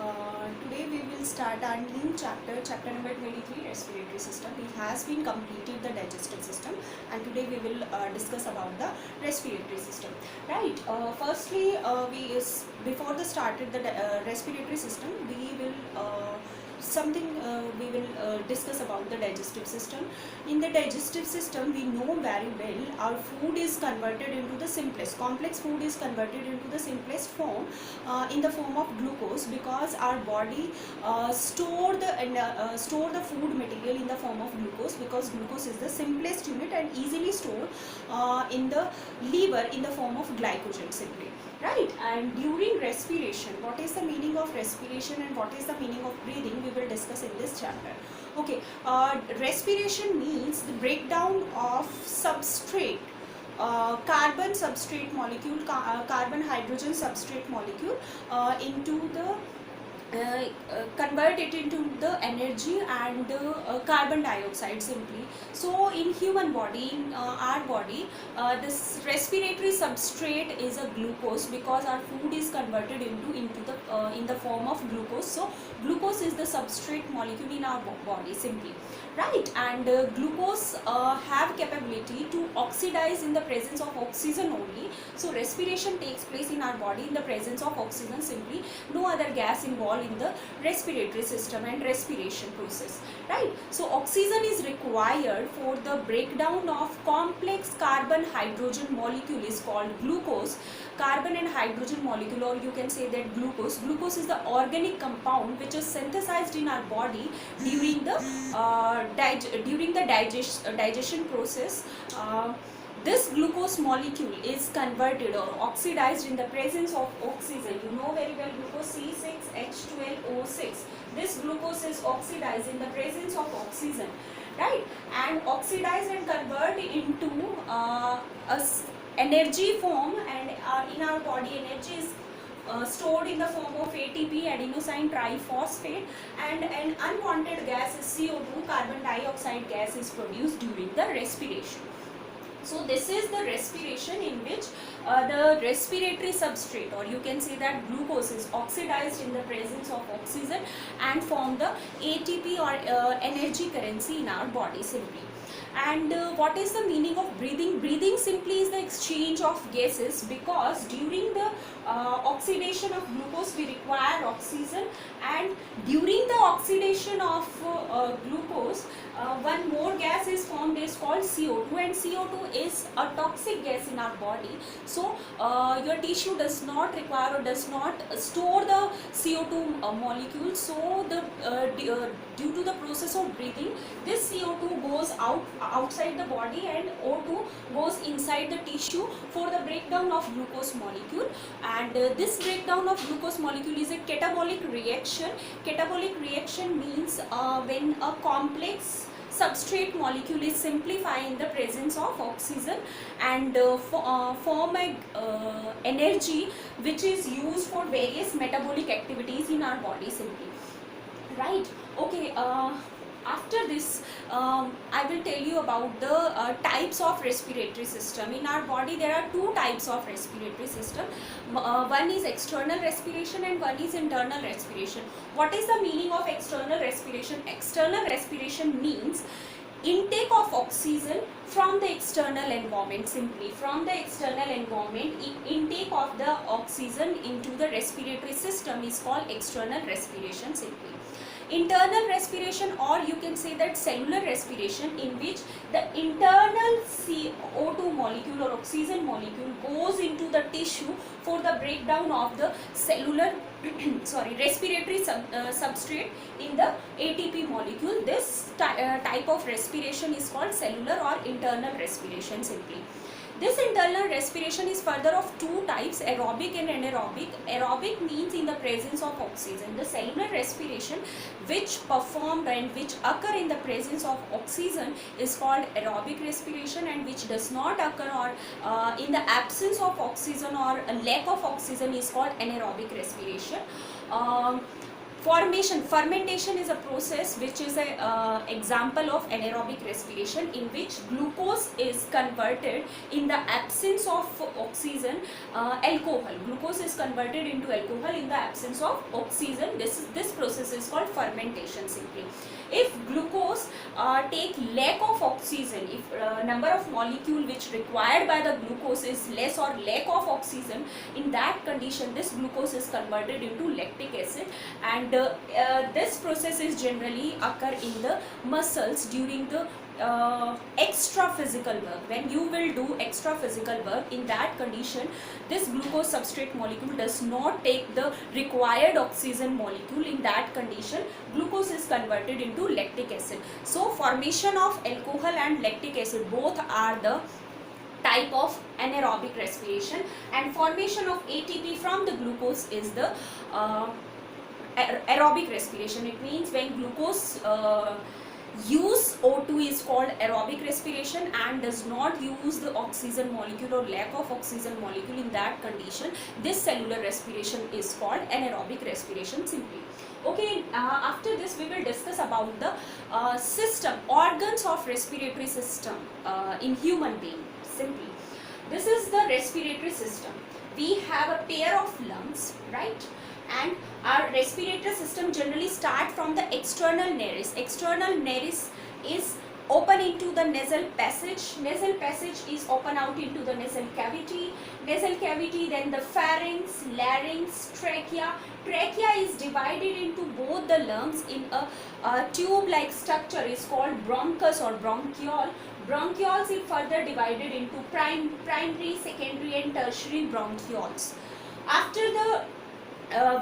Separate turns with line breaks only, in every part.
Today we will start our new chapter, chapter number 23, respiratory system. It has been completed the digestive system, and today we will discuss about the respiratory system. Right. Firstly, before the started the respiratory system, we will discuss about the digestive system. In the digestive system, we know very well our food is converted into the simplest, complex food is converted into the simplest form, in the form of glucose, because our body store the food material in the form of glucose, because glucose is the simplest unit and easily stored in the liver in the form of glycogen simply. Right. And during respiration, what is the meaning of respiration and what is the meaning of breathing, we will discuss in this chapter. Okay. Respiration means the breakdown of substrate, carbon substrate molecule, carbon hydrogen substrate molecule, into the convert it into the energy and carbon dioxide simply. So in human body, in our body, this respiratory substrate is a glucose, because our food is converted into the in the form of glucose. So glucose is the substrate molecule in our body simply. Right. And glucose have capability to oxidize in the presence of oxygen only. So respiration takes place in our body in the presence of oxygen simply. No other gas involved in the respiratory system and respiration process. Right. So oxygen is required for the breakdown of complex carbon hydrogen molecule is called glucose. Carbon and hydrogen molecule, or you can say that glucose. Glucose is the organic compound which is synthesized in our body during the digestion process. This glucose molecule is converted or oxidized in the presence of oxygen. You know very well glucose C6H12O6. This glucose is oxidized in the presence of oxygen, right? And oxidized and convert into energy form, and in our body energy is stored in the form of ATP, adenosine triphosphate, and an unwanted gas is CO2, carbon dioxide gas is produced during the respiration. So this is the respiration in which the respiratory substrate, or you can say that glucose, is oxidized in the presence of oxygen and form the ATP or energy currency in our body simply. And what is the meaning of breathing? Breathing simply is the exchange of gases, because during the oxidation of glucose we require oxygen, and during the oxidation of glucose one more gas is formed, is called CO2, and CO2 is a toxic gas in our body. So your tissue does not require or does not store the CO2 molecule. So due to the process of breathing, this CO2 goes outside the body and O2 goes inside the tissue for the breakdown of glucose molecule. And this breakdown of glucose molecule is a catabolic reaction. Catabolic reaction means when a complex substrate molecule is simplified in the presence of oxygen and form a energy which is used for various metabolic activities in our body simply. Right. Okay. After this, I will tell you about the types of respiratory system. In our body, there are two types of respiratory system. One is external respiration and one is internal respiration. What is the meaning of external respiration? External respiration means intake of oxygen from the external environment simply. From the external environment, intake of the oxygen into the respiratory system is called external respiration simply. Internal respiration, or you can say that cellular respiration, in which the internal CO2 molecule or oxygen molecule goes into the tissue for the breakdown of the cellular respiratory substrate in the ATP molecule. This type of respiration is called cellular or internal respiration simply. This internal respiration is further of two types, aerobic and anaerobic. Aerobic means in the presence of oxygen. The cellular respiration which performed and which occur in the presence of oxygen is called aerobic respiration, and which does not occur or in the absence of oxygen or a lack of oxygen is called anaerobic respiration. Fermentation is a process which is a example of anaerobic respiration, in which glucose is converted in the absence of oxygen, alcohol. Glucose is converted into alcohol in the absence of oxygen. This process is called fermentation simply. If glucose take lack of oxygen, if number of molecule which required by the glucose is less or lack of oxygen, in that condition this glucose is converted into lactic acid, and this process is generally occur in the muscles during the extra physical work. When you will do extra physical work, in that condition this glucose substrate molecule does not take the required oxygen molecule. In that condition glucose is converted into lactic acid. So formation of alcohol and lactic acid both are the type of anaerobic respiration, and formation of ATP from the glucose is the aerobic respiration. It means when glucose use O2 is called aerobic respiration, and does not use the oxygen molecule or lack of oxygen molecule. In that condition this cellular respiration is called anaerobic respiration simply. Okay, after this we will discuss about the organs of respiratory system in human being simply. This is the respiratory system. We have a pair of lungs, right? And our respiratory system generally start from the external nares. External nares is open into the nasal passage. Nasal passage is open out into the nasal cavity. Nasal cavity, then the pharynx, larynx, trachea. Trachea is divided into both the lungs in a tube-like structure is called bronchus or bronchiole. Bronchioles is further divided into primary, secondary and tertiary bronchioles. After the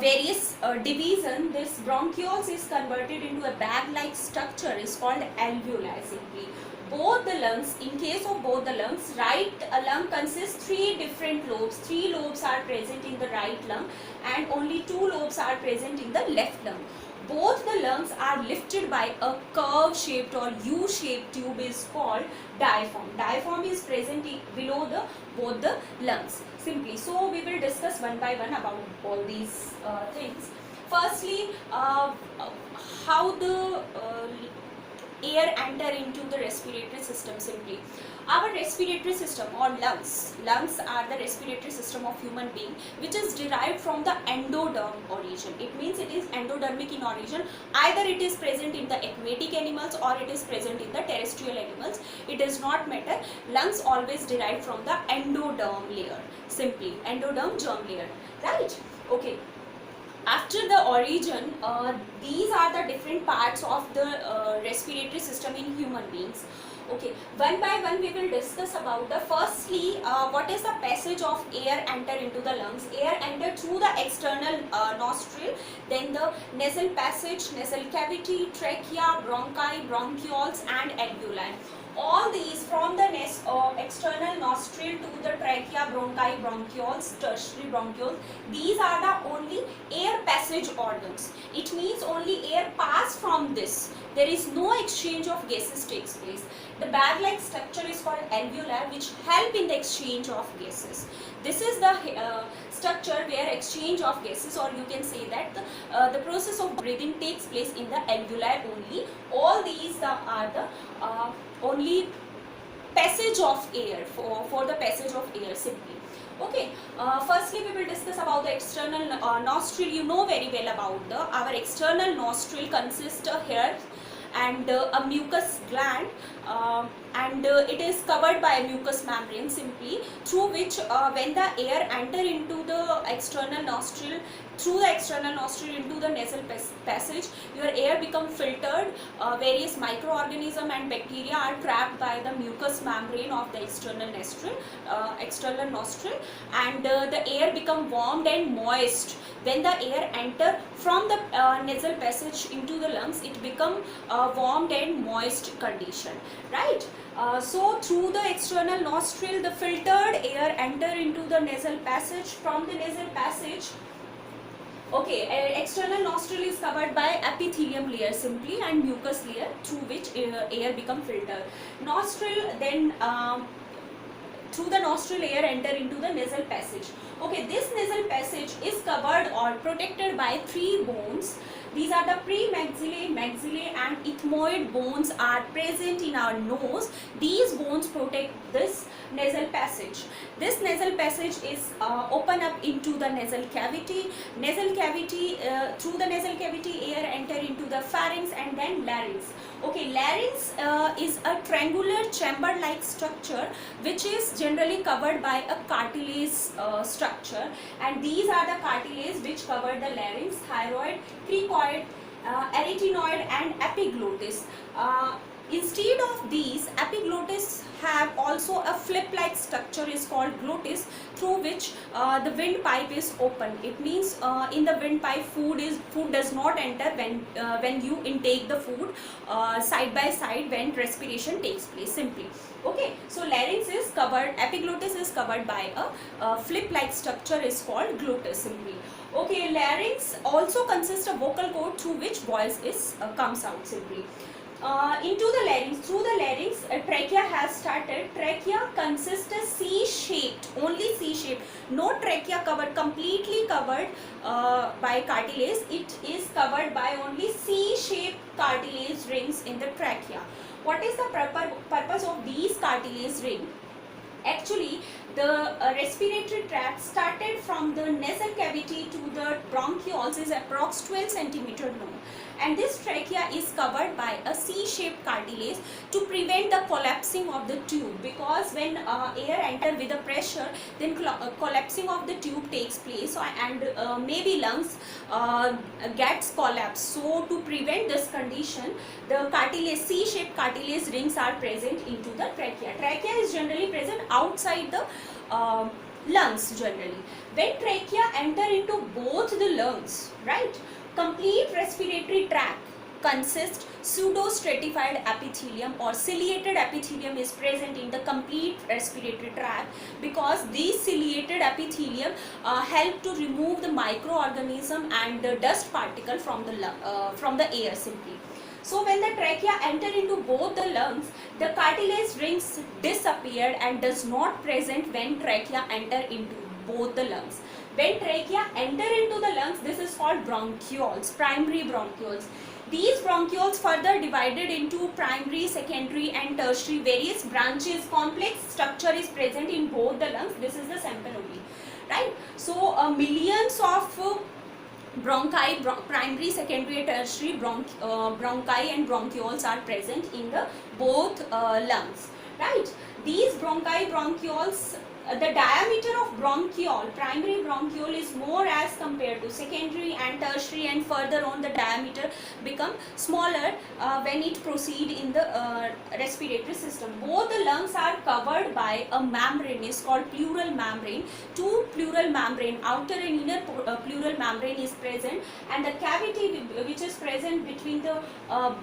various division, this bronchioles is converted into a bag-like structure is called alveoli simply. Both the lungs, in case of both the lungs, right lung consists 3 different lobes. 3 lobes are present in the right lung and only 2 lobes are present in the left lung. Both the lungs are lifted by a curve shaped or U-shaped tube is called diaphragm. Diaphragm is present below both the lungs simply. So we will discuss one by one about all these things. Firstly, how the air enter into the respiratory system simply. Our respiratory system or lungs are the respiratory system of human being, which is derived from the endoderm origin. It means it is endodermic in origin. Either it is present in the aquatic animals or it is present in the terrestrial animals. It does not matter. Lungs always derived from the endoderm layer simply. Endoderm germ layer, right? Okay. After the origin, these are the different parts of the respiratory system in human beings. Okay, one by one we will discuss about the firstly what is the passage of air enter into the lungs. Air enter through the external nostril, then the nasal passage, nasal cavity, trachea, bronchi, bronchioles and alveoli. All these from the external nostril to the trachea, bronchi, bronchioles, tertiary bronchioles, these are the only air passage organs. It means only air pass from this. There is no exchange of gases takes place. The bag-like structure is called alveoli, which help in the exchange of gases. This is the structure where exchange of gases, or you can say that the process of breathing takes place in the alveoli only. All these are the only passage of air, for the passage of air simply. Okay, firstly we will discuss about the external nostril. You know very well about our external nostril consists of hair and a mucus gland, and it is covered by a mucous membrane simply, through which when the air enter into the external nostril, through the external nostril into the nasal passage, your air become filtered. Various microorganisms and bacteria are trapped by the mucous membrane of the external nostril, and the air become warmed and moist. When the air enter from the nasal passage into the lungs, it become warmed and moist condition, right? So through the external nostril, the filtered air enter into the nasal passage. From the nasal passage, okay, external nostril is covered by epithelium layer simply and mucus layer, through which air become filtered. Nostril, then through the nostril air enter into the nasal passage. Okay, this nasal passage is covered or protected by three bones. These are the premaxillae, maxillae and ethmoid bones are present in our nose. These bones protect this nasal passage. This nasal passage is open up into the nasal cavity. Nasal cavity, through the nasal cavity, air enter into the pharynx and then larynx. Okay, larynx is a triangular chamber-like structure which is generally covered by a cartilage structure, and these are the cartilage which cover the larynx: thyroid, cricoid, arytenoid and epiglottis. Instead of these, epiglottis have also a flip-like structure is called glottis, through which the windpipe is open. It means in the windpipe food does not enter when you intake the food side by side when respiration takes place simply. Okay, so larynx is covered, epiglottis is covered by a flip-like structure is called glottis simply. Okay, larynx also consists of vocal cord through which voice is comes out simply. Into the larynx, through the larynx, trachea has started. Trachea consists of C-shaped, only C-shaped, no trachea covered, completely covered by cartilage. It is covered by only C-shaped cartilage rings in the trachea. What is the purpose of these cartilage rings? Actually, the respiratory tract started from the nasal cavity to the bronchioles is approx 12 centimeter long, and this trachea is covered by a C-shaped cartilage to prevent the collapsing of the tube, because when air enter with the pressure, then collapsing of the tube takes place and maybe lungs gets collapsed. So to prevent this condition, the cartilage, C-shaped cartilage rings are present into the trachea. Trachea is generally present outside the lungs generally. When trachea enter into both the lungs, right, complete respiratory tract consists pseudostratified epithelium or ciliated epithelium is present in the complete respiratory tract, because these ciliated epithelium help to remove the microorganism and the dust particle from the air simply. So when the trachea enter into both the lungs, the cartilage rings disappeared and does not present when trachea enter into both the lungs. When trachea enter into the lungs, this is called bronchioles, primary bronchioles. These bronchioles further divided into primary, secondary and tertiary, various branches, complex structure is present in both the lungs. This is the sample only, right? So millions of bronchi, primary, secondary, tertiary bronchi and bronchioles are present in the both lungs, right? These bronchi, bronchioles, the diameter of bronchiole, primary bronchiole is more as compared to secondary and tertiary, and further on the diameter become smaller when it proceed in the respiratory system. Both the lungs are covered by a membrane is called pleural membrane. Two pleural membrane, outer and inner pleural membrane is present, and the cavity which is present between the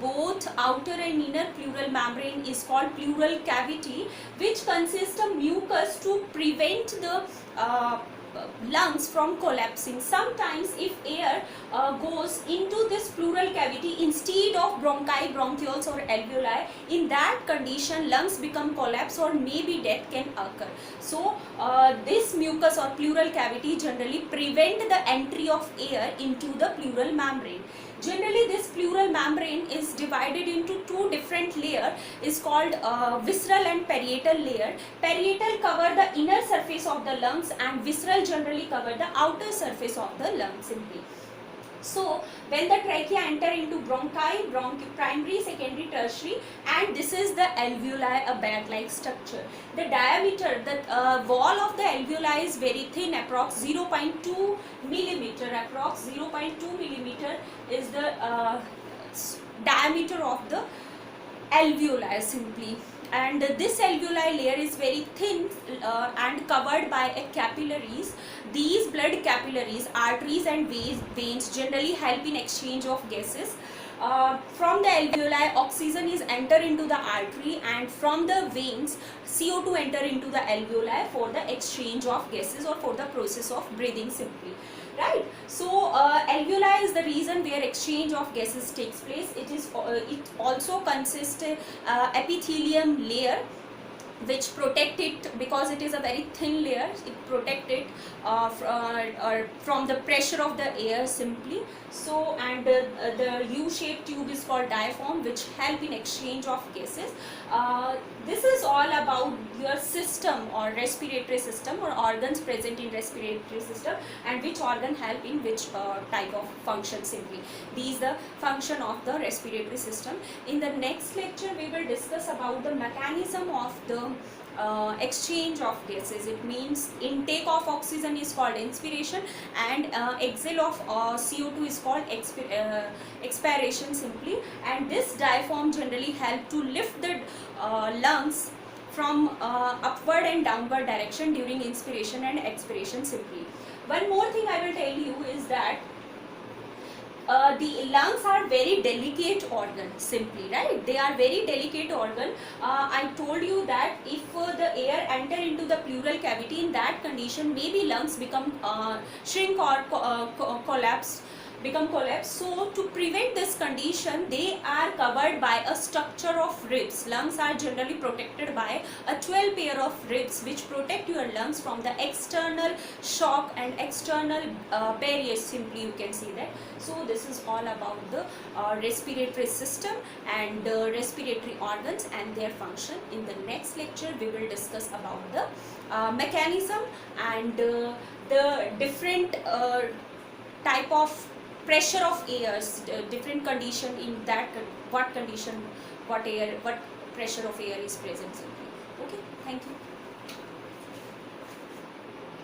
both outer and inner pleural membrane is called pleural cavity, which consists of mucus to prevent the lungs from collapsing. Sometimes if air goes into this pleural cavity instead of bronchi, bronchioles or alveoli, in that condition lungs become collapse or maybe death can occur. So this mucus or pleural cavity generally prevent the entry of air into the pleural membrane. Generally this pleural membrane is divided into two different layers, is called visceral and parietal layer. Parietal cover the inner surface of the lungs and visceral generally cover the outer surface of the lungs simply. So when the trachea enter into bronchi, primary, secondary, tertiary, and this is the alveoli, a bag-like structure. The diameter, the wall of the alveoli is very thin, approx 0.2 millimeter. Approx 0.2 millimeter is the diameter of the alveoli simply. And this alveoli layer is very thin and covered by capillaries. These blood capillaries, arteries and veins generally help in exchange of gases. From the alveoli, oxygen is enter into the artery, and from the veins, CO2 enter into the alveoli for the exchange of gases or for the process of breathing simply. Right, so alveoli is the reason where exchange of gases takes place. It also consists epithelium layer which protect it, because it is a very thin layer, it protect it from the pressure of the air simply. So, and the U-shaped tube is called diaphragm, which help in exchange of gases. This is all about your system or respiratory system or organs present in respiratory system, and which organ help in which type of function simply. These the function of the respiratory system. In the next lecture we will discuss about the mechanism of the exchange of gases. It means intake of oxygen is called inspiration, and exhale of CO2 is called expiration simply. And this diaphragm generally help to lift the lungs from upward and downward direction during inspiration and expiration simply. One more thing I will tell you is that the lungs are very delicate organ simply, right? They are very delicate organ. I told you that if the air enter into the pleural cavity, in that condition maybe lungs become shrink or collapse. So to prevent this condition, they are covered by a structure of ribs. Lungs are generally protected by a 12 pair of ribs, which protect your lungs from the external shock and external barriers simply, you can see that. So this is all about the respiratory system and respiratory organs and their function. In the next lecture we will discuss about the mechanism and the different type of pressure of airs, different condition in that, what condition, what pressure of air is present simply. Okay, thank you.